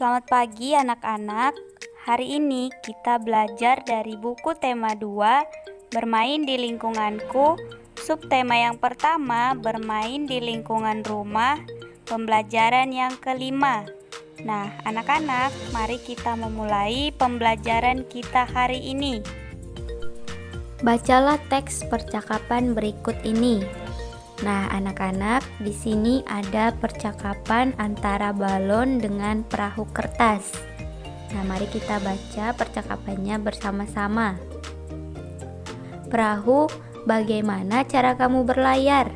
Selamat pagi anak-anak. Hari ini kita belajar dari buku tema 2, Bermain di Lingkunganku. Subtema yang pertama, Bermain di Lingkungan Rumah. Pembelajaran yang kelima. Nah, anak-anak, mari kita memulai pembelajaran kita hari ini. Bacalah teks percakapan berikut ini. Nah, anak-anak, di sini ada percakapan antara balon dengan perahu kertas. Nah, mari kita baca percakapannya bersama-sama. Perahu, bagaimana cara kamu berlayar?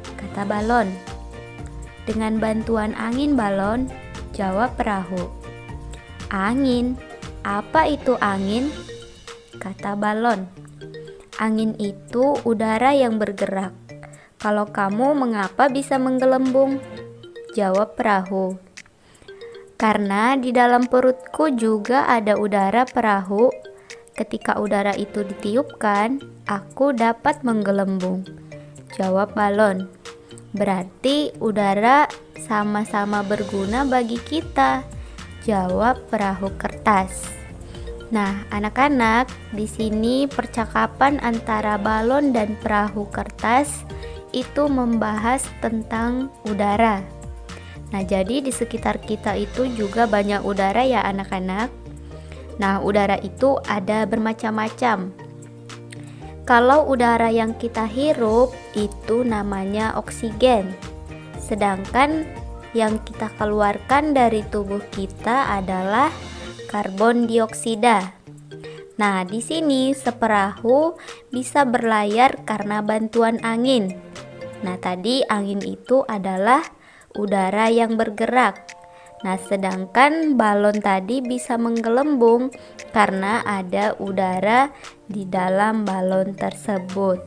Kata balon. Dengan bantuan angin, balon, jawab perahu. Angin? Apa itu angin? Kata balon. Angin itu udara yang bergerak. Kalau kamu mengapa bisa menggelembung? Jawab perahu. Karena di dalam perutku juga ada udara, perahu. Ketika udara itu ditiupkan, aku dapat menggelembung. Jawab balon. Berarti udara sama-sama berguna bagi kita. Jawab perahu kertas. Nah, anak-anak, di sini percakapan antara balon dan perahu kertas itu membahas tentang udara. Nah, jadi di sekitar kita itu juga banyak udara ya anak-anak. Nah, udara itu ada bermacam-macam. Kalau udara yang kita hirup itu namanya oksigen. Sedangkan yang kita keluarkan dari tubuh kita adalah karbon dioksida. Nah, di sini seperahu bisa berlayar karena bantuan angin. Nah, tadi angin itu adalah udara yang bergerak. Nah, sedangkan balon tadi bisa menggelembung karena ada udara di dalam balon tersebut.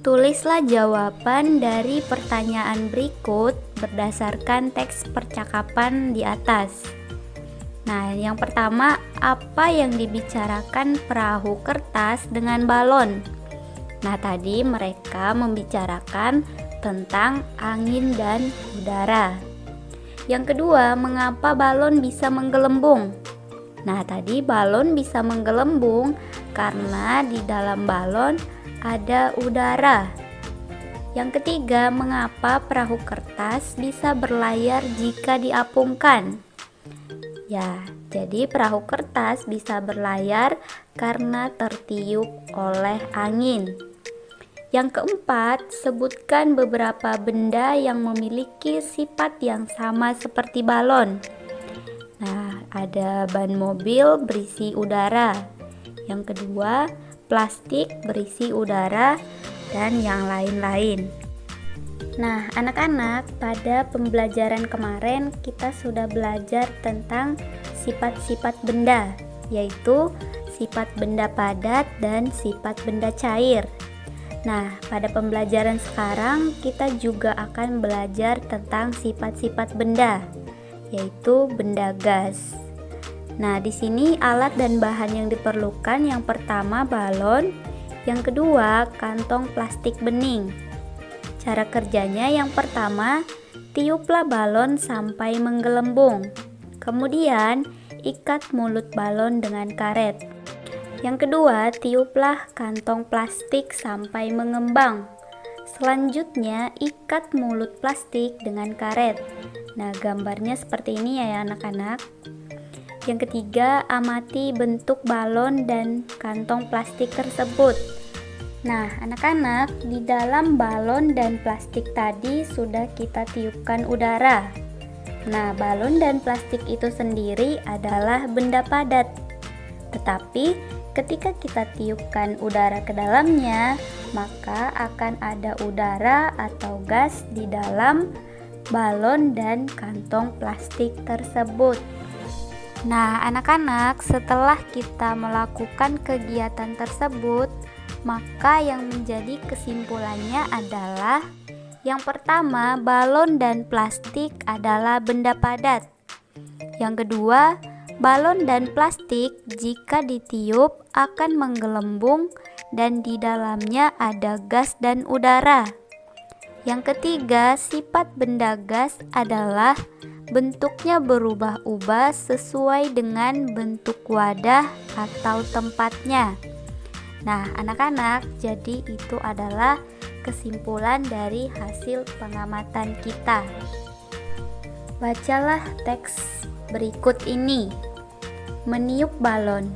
Tulislah jawaban dari pertanyaan berikut berdasarkan teks percakapan di atas. Nah, yang pertama, apa yang dibicarakan perahu kertas dengan balon? Nah, tadi mereka membicarakan tentang angin dan udara. Yang kedua, mengapa balon bisa menggelembung? Nah, tadi balon bisa menggelembung karena di dalam balon ada udara. Yang ketiga, mengapa perahu kertas bisa berlayar jika diapungkan? Ya, jadi perahu kertas bisa berlayar karena tertiup oleh angin. Yang keempat, sebutkan beberapa benda yang memiliki sifat yang sama seperti balon. Nah, ada ban mobil berisi udara. Yang kedua, plastik berisi udara, dan yang lain-lain. Nah, anak-anak, pada pembelajaran kemarin kita sudah belajar tentang sifat-sifat benda, yaitu sifat benda padat dan sifat benda cair. Nah, pada pembelajaran sekarang kita juga akan belajar tentang sifat-sifat benda, yaitu benda gas. Nah, di sini alat dan bahan yang diperlukan, yang pertama balon, yang kedua kantong plastik bening. Cara kerjanya, yang pertama, tiuplah balon sampai menggelembung. Kemudian, ikat mulut balon dengan karet. Yang kedua, tiuplah kantong plastik sampai mengembang. Selanjutnya, ikat mulut plastik dengan karet. Nah, gambarnya seperti ini ya anak-anak. Yang ketiga, amati bentuk balon dan kantong plastik tersebut. Nah, anak-anak, di dalam balon dan plastik tadi sudah kita tiupkan udara. Nah, balon dan plastik itu sendiri adalah benda padat. Tetapi ketika kita tiupkan udara ke dalamnya, maka akan ada udara atau gas di dalam balon dan kantong plastik tersebut. Nah, anak-anak, setelah kita melakukan kegiatan tersebut, maka yang menjadi kesimpulannya adalah yang pertama, balon dan plastik adalah benda padat. Yang kedua, balon dan plastik jika ditiup akan menggelembung dan di dalamnya ada gas dan udara. Yang ketiga, sifat benda gas adalah bentuknya berubah-ubah sesuai dengan bentuk wadah atau tempatnya. Nah, anak-anak, jadi itu adalah kesimpulan dari hasil pengamatan kita. Bacalah teks berikut ini. Meniup balon.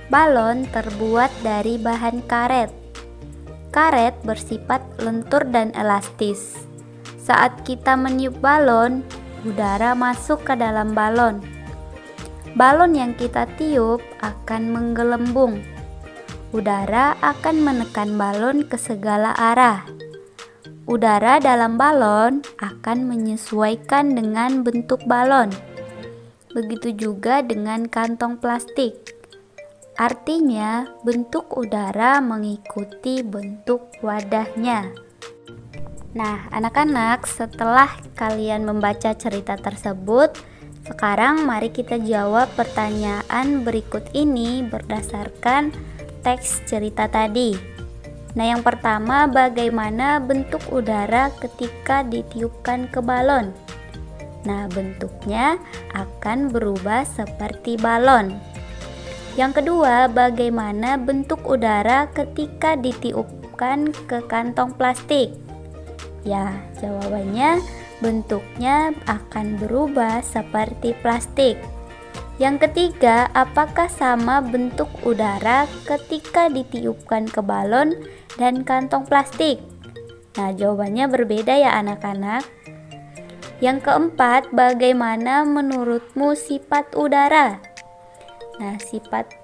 Balon terbuat dari bahan karet. Karet bersifat lentur dan elastis. Saat kita meniup balon, udara masuk ke dalam balon. Balon yang kita tiup akan menggelembung. Udara akan menekan balon ke segala arah. Udara dalam balon akan menyesuaikan dengan bentuk balon. Begitu juga dengan kantong plastik. Artinya, bentuk udara mengikuti bentuk wadahnya. Nah, anak-anak, setelah kalian membaca cerita tersebut, sekarang mari kita jawab pertanyaan berikut ini berdasarkan teks cerita tadi. Nah, yang pertama, bagaimana bentuk udara ketika ditiupkan ke balon? Nah, bentuknya akan berubah seperti balon. Yang kedua, bagaimana bentuk udara ketika ditiupkan ke kantong plastik? Ya, jawabannya bentuknya akan berubah seperti plastik. Yang ketiga, apakah sama bentuk udara ketika ditiupkan ke balon dan kantong plastik? Nah, jawabannya berbeda ya anak-anak. Yang keempat, bagaimana menurutmu sifat udara? Nah, sifat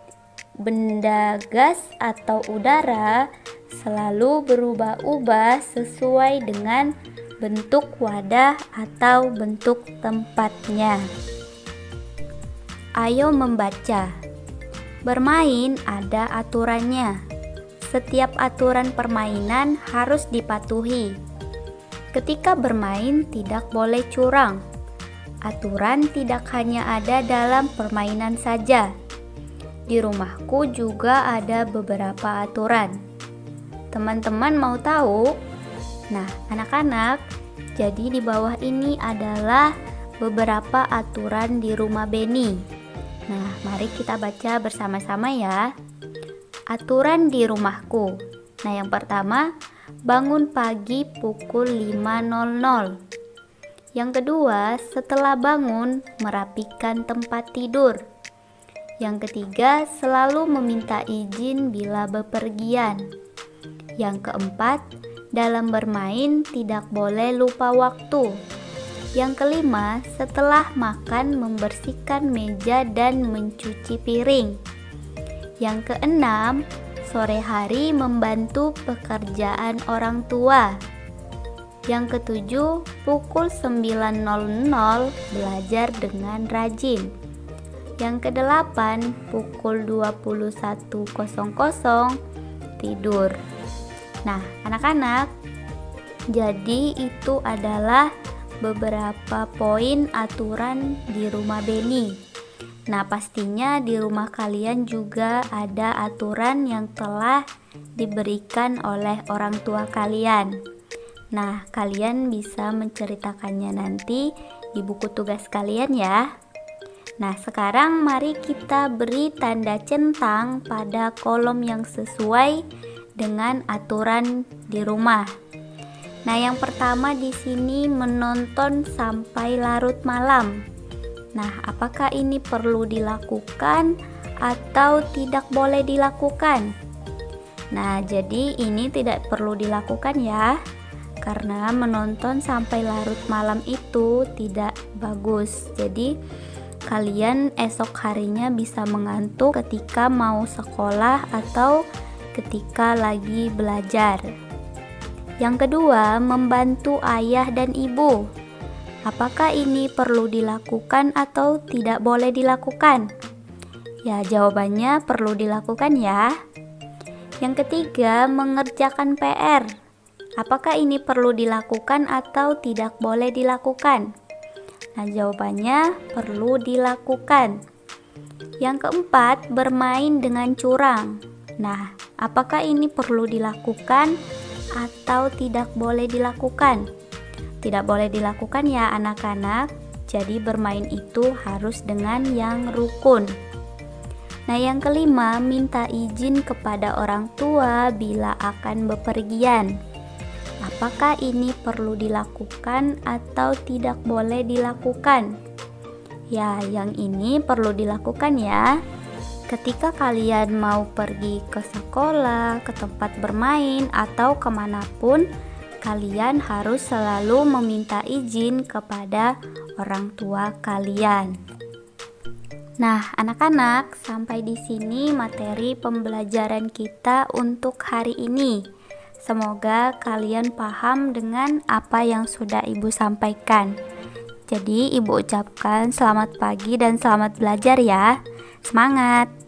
benda gas atau udara selalu berubah-ubah sesuai dengan bentuk wadah atau bentuk tempatnya. Ayo membaca. Bermain ada aturannya. Setiap aturan permainan harus dipatuhi. Ketika bermain tidak boleh curang. Aturan tidak hanya ada dalam permainan saja. Di rumahku juga ada beberapa aturan. Teman-teman mau tahu? Nah, anak-anak, jadi di bawah ini adalah beberapa aturan di rumah Beni. Nah, mari kita baca bersama-sama ya. Aturan di rumahku. Nah, yang pertama, bangun pagi pukul 5.00. Yang kedua, setelah bangun, merapikan tempat tidur. Yang ketiga, selalu meminta izin bila bepergian. Yang keempat, dalam bermain tidak boleh lupa waktu. Yang kelima, setelah makan membersihkan meja dan mencuci piring. Yang keenam, sore hari membantu pekerjaan orang tua. Yang ketujuh, pukul 9.00 belajar dengan rajin. Yang kedelapan, pukul 21.00 tidur. Nah, anak-anak, jadi itu adalah beberapa poin aturan di rumah Beni. Nah, pastinya di rumah kalian juga ada aturan yang telah diberikan oleh orang tua kalian. Nah, kalian bisa menceritakannya nanti di buku tugas kalian ya. Nah, sekarang mari kita beri tanda centang pada kolom yang sesuai dengan aturan di rumah. Nah, yang pertama di sini menonton sampai larut malam. Nah, apakah ini perlu dilakukan atau tidak boleh dilakukan? Nah, jadi ini tidak perlu dilakukan ya. Karena menonton sampai larut malam itu tidak bagus. Jadi, kalian esok harinya bisa mengantuk ketika mau sekolah atau ketika lagi belajar. Yang kedua, membantu ayah dan ibu. Apakah ini perlu dilakukan atau tidak boleh dilakukan? Ya, jawabannya perlu dilakukan ya. Yang ketiga, mengerjakan PR. Apakah ini perlu dilakukan atau tidak boleh dilakukan? Nah, jawabannya perlu dilakukan. Yang keempat, bermain dengan curang. Nah, apakah ini perlu dilakukan atau tidak boleh dilakukan? Tidak boleh dilakukan ya anak-anak. Jadi bermain itu harus dengan yang rukun. Nah, yang kelima, minta izin kepada orang tua bila akan bepergian. Apakah ini perlu dilakukan atau tidak boleh dilakukan? Ya, yang ini perlu dilakukan ya. Ketika kalian mau pergi ke sekolah, ke tempat bermain, atau kemanapun, kalian harus selalu meminta izin kepada orang tua kalian. Nah, anak-anak, sampai di sini materi pembelajaran kita untuk hari ini. Semoga kalian paham dengan apa yang sudah Ibu sampaikan. Jadi, Ibu ucapkan selamat pagi dan selamat belajar ya. Semangat!